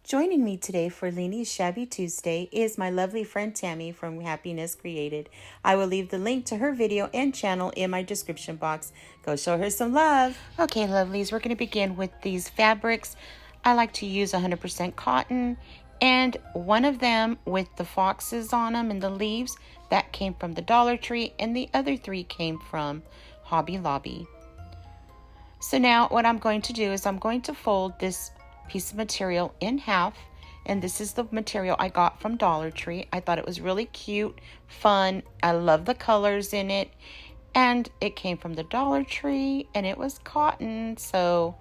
Joining me today for Leeny's Shabby Tuesday is my lovely friend Tami from Happiness Created. I will leave the link to her video and channel in my description box. Go show her some love. Okay, lovelies, we're going to begin with these fabrics. I like to use 100% cotton, and one of them with the foxes on them and the leaves, that came from the Dollar Tree, and the other three came from Hobby Lobby. So now what I'm going to do is I'm going to fold this piece of material in half, and this is the material I got from Dollar Tree. I thought it was really cute, fun. I love the colors in it, and it came from the Dollar Tree, and it was cotton, so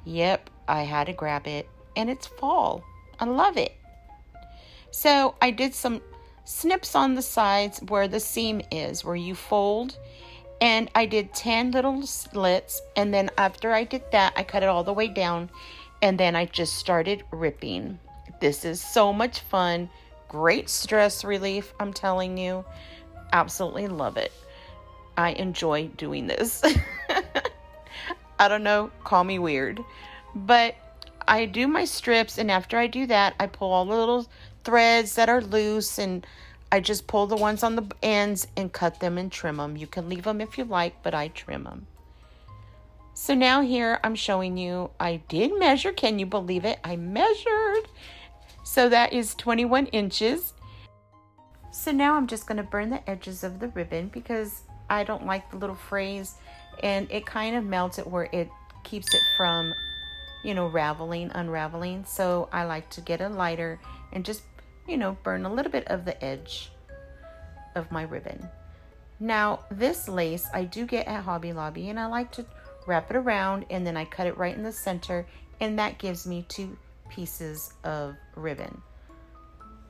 yep, I had to grab it, and it's fall. I love it. So I did some snips on the sides where the seam is, where you fold, and I did 10 little slits, and then after I did that, I cut it all the way down, and then I just started ripping. This is so much fun. Great stress relief, I'm telling you. Absolutely love it. I enjoy doing this. I don't know, call me weird. But I do my strips, and after I do that, I pull all the little threads that are loose, and I just pull the ones on the ends and cut them and trim them. You can leave them if you like, but I trim them. So now here I'm showing you, I did measure, can you believe it? I measured. So that is 21 inches. So now I'm just going to burn the edges of the ribbon because I don't like the little frays, and it kind of melts it where it keeps it from, you know, unraveling. So I like to get a lighter and just, you know, burn a little bit of the edge of my ribbon. Now this lace I do get at Hobby Lobby, and I like to wrap it around, and then I cut it right in the center, and that gives me 2 pieces of ribbon,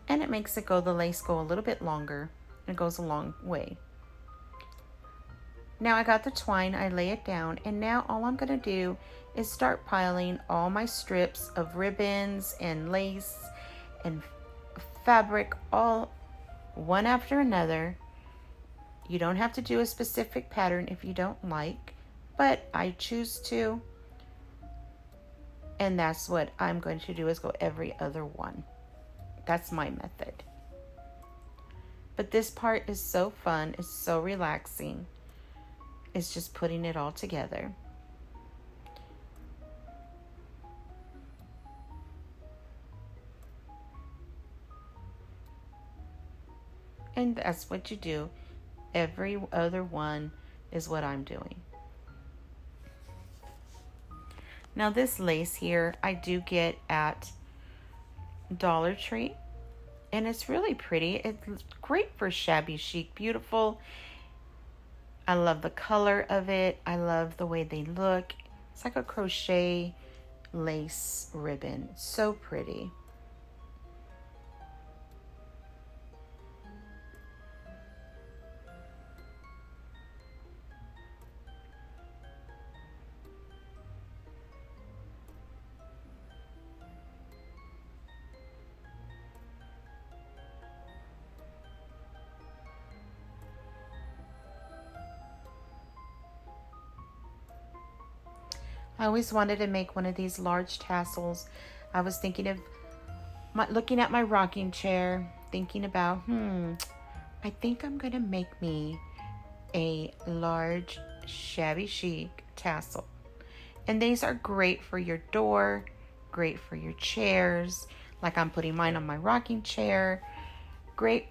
and it makes the lace go a little bit longer. It goes a long way. Now I got the twine, I lay it down, and now all I'm going to do is start piling all my strips of ribbons and lace and fabric, all one after another. You don't have to do a specific pattern if you don't like, but I choose to, and that's what I'm going to do, is go every other one. That's my method. But this part is so fun, it's so relaxing. It's just putting it all together. And that's what you do. Every other one is what I'm doing. Now this lace here, I do get at Dollar Tree, and it's really pretty. It's great for shabby chic, beautiful. I love the color of it. I love the way they look. It's like a crochet lace ribbon. It's so pretty. I always wanted to make one of these large tassels. I was thinking of looking at my rocking chair, thinking about, I think I'm going to make me a large shabby chic tassel. And these are great for your door, great for your chairs. Like I'm putting mine on my rocking chair. Great.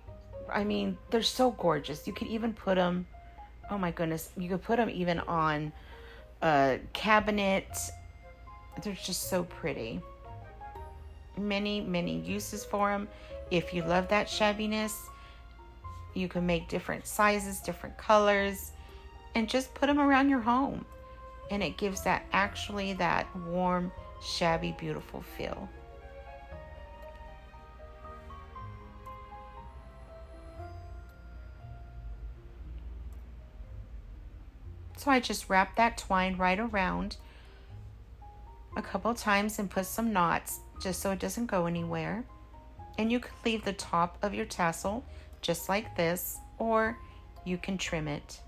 I mean, they're so gorgeous. You could even put them, oh my goodness, you could put them even on a cabinet. They're just so pretty. Many uses for them. If you love that shabbiness, you can make different sizes, different colors, and just put them around your home, and it gives that warm, shabby, beautiful feel. So I just wrap that twine right around a couple times and put some knots just so it doesn't go anywhere. And you can leave the top of your tassel just like this, or you can trim it.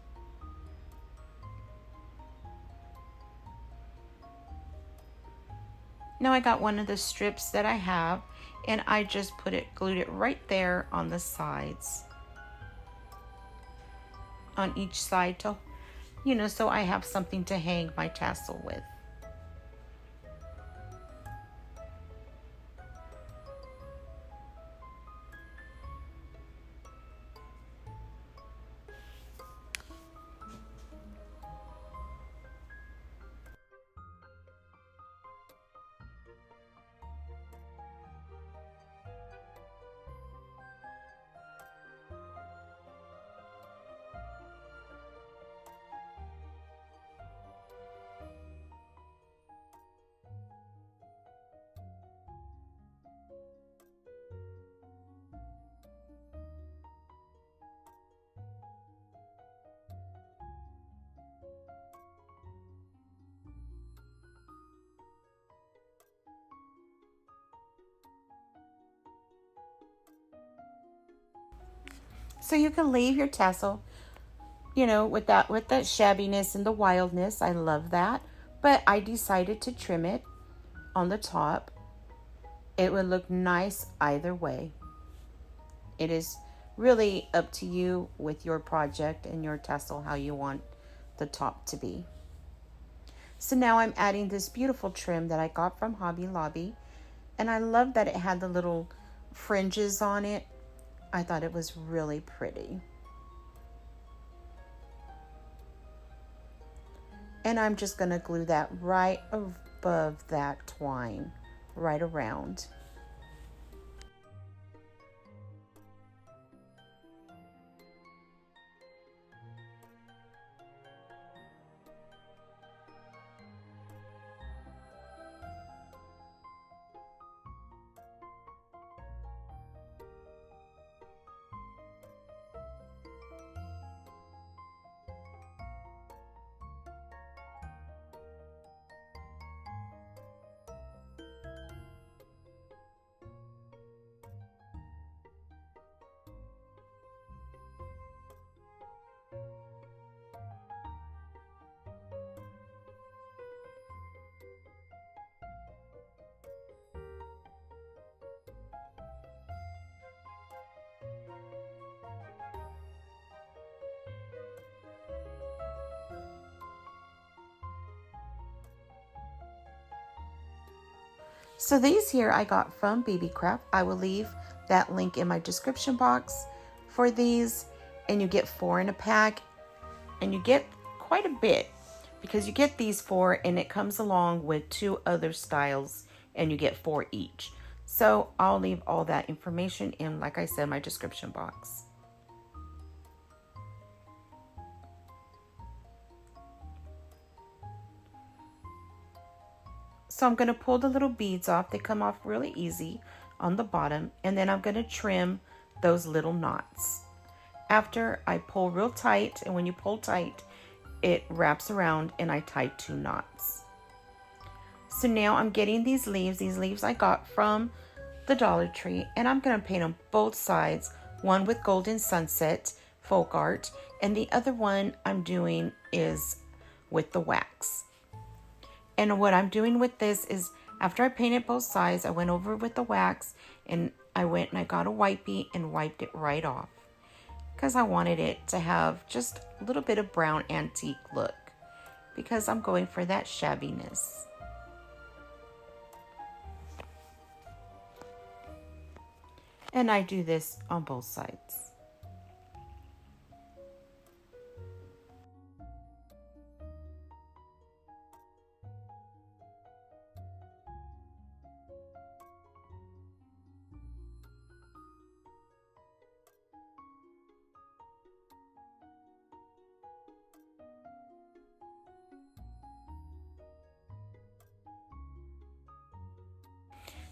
Now I got one of the strips that I have, and I just glued it right there on the sides, on each side, to, you know, so I have something to hang my tassel with. So you can leave your tassel, you know, with that shabbiness and the wildness. I love that. But I decided to trim it on the top. It would look nice either way. It is really up to you with your project and your tassel how you want the top to be. So now I'm adding this beautiful trim that I got from Hobby Lobby. And I love that it had the little fringes on it. I thought it was really pretty. And I'm just going to glue that right above that twine, right around. So these here I got from BB Craft. I will leave that link in my description box for these. And you get 4 in a pack. And you get quite a bit because you get these 4 and it comes along with 2 other styles and you get 4 each. So I'll leave all that information in, like I said, my description box. So I'm going to pull the little beads off. They come off really easy on the bottom. And then I'm going to trim those little knots. After I pull real tight, and when you pull tight, it wraps around and I tie 2 knots. So now I'm getting these leaves. These leaves I got from the Dollar Tree. And I'm going to paint on both sides. One with Golden Sunset folk art. And the other one I'm doing is with the wax. And what I'm doing with this is, after I painted both sides, I went over with the wax and I went and I got a wipey and wiped it right off. Because I wanted it to have just a little bit of brown antique look. Because I'm going for that shabbiness. And I do this on both sides.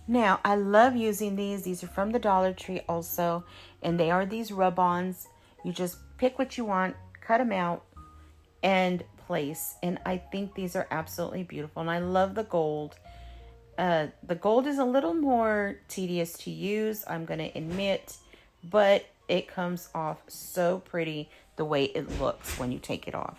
Now, I love using these. These are from the Dollar Tree also. And they are these rub-ons. You just pick what you want, cut them out, and place. And I think these are absolutely beautiful. And I love the gold. The gold is a little more tedious to use, I'm going to admit. But it comes off so pretty the way it looks when you take it off.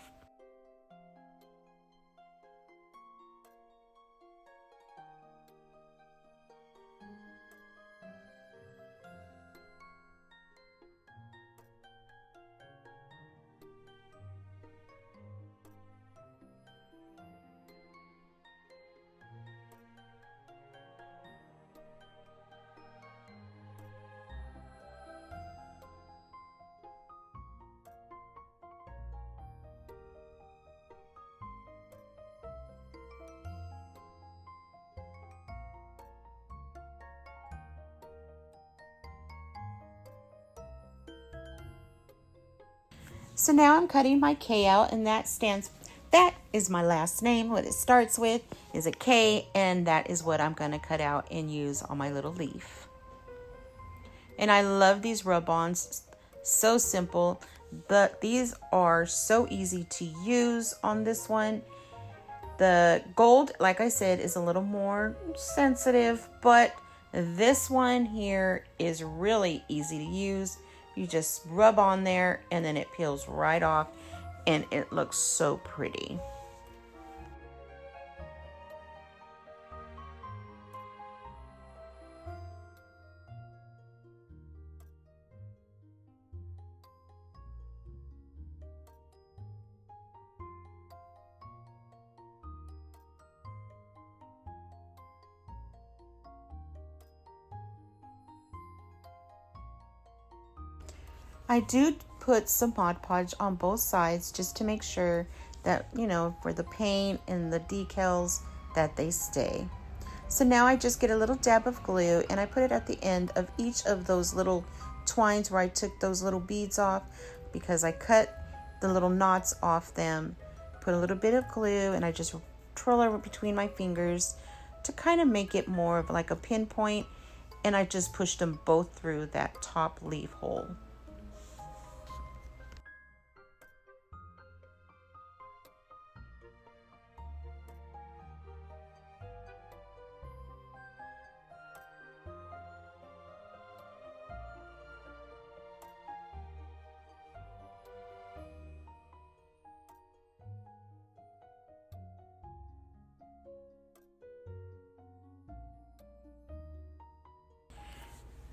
So now I'm cutting my K out, and that is my last name. What it starts with is a K, and that is what I'm going to cut out and use on my little leaf. And I love these rub-ons. So simple, but these are so easy to use on this one. The gold, like I said, is a little more sensitive, but this one here is really easy to use. You just rub on there and then it peels right off, and it looks so pretty. I do put some Mod Podge on both sides just to make sure that, you know, for the paint and the decals, that they stay. So now I just get a little dab of glue and I put it at the end of each of those little twines where I took those little beads off, because I cut the little knots off them. Put a little bit of glue and I just twirl it between my fingers to kind of make it more of like a pinpoint, and I just pushed them both through that top leaf hole.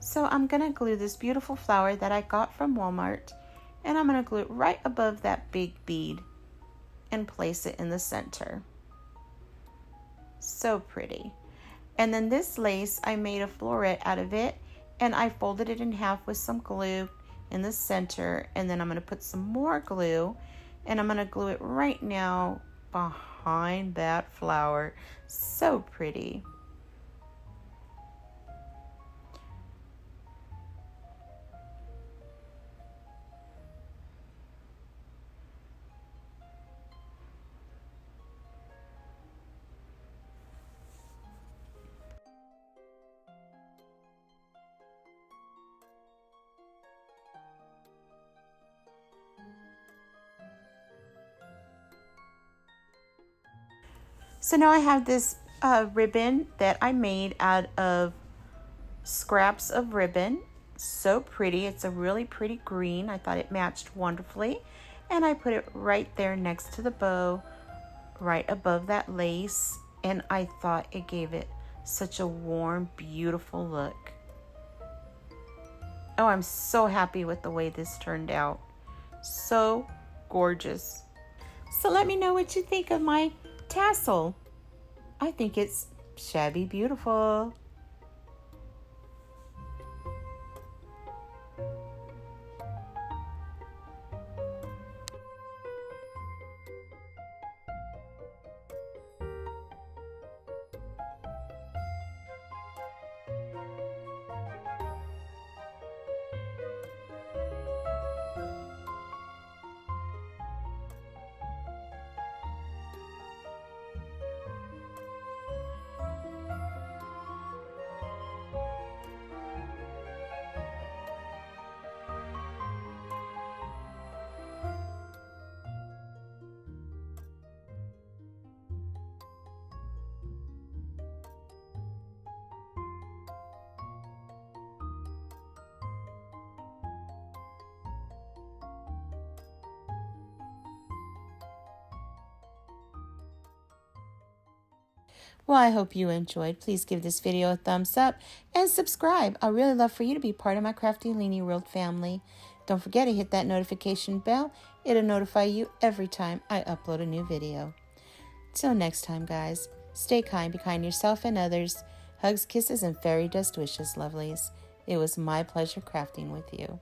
So I'm gonna glue this beautiful flower that I got from Walmart, and I'm gonna glue it right above that big bead and place it in the center. So pretty. And then this lace, I made a floret out of it, and I folded it in half with some glue in the center, and then I'm gonna put some more glue, and I'm gonna glue it right now behind that flower. So pretty. So now I have this ribbon that I made out of scraps of ribbon. So pretty. It's a really pretty green. I thought it matched wonderfully. And I put it right there next to the bow, right above that lace. And I thought it gave it such a warm, beautiful look. Oh, I'm so happy with the way this turned out. So gorgeous. So let me know what you think of my tassel. I think it's shabby beautiful. Well, I hope you enjoyed. Please give this video a thumbs up and subscribe. I really love for you to be part of my KraftyLeeny World family. Don't forget to hit that notification bell. It'll notify you every time I upload a new video. Till next time, guys, stay kind, be kind to yourself and others. Hugs, kisses, and fairy dust wishes, lovelies. It was my pleasure crafting with you.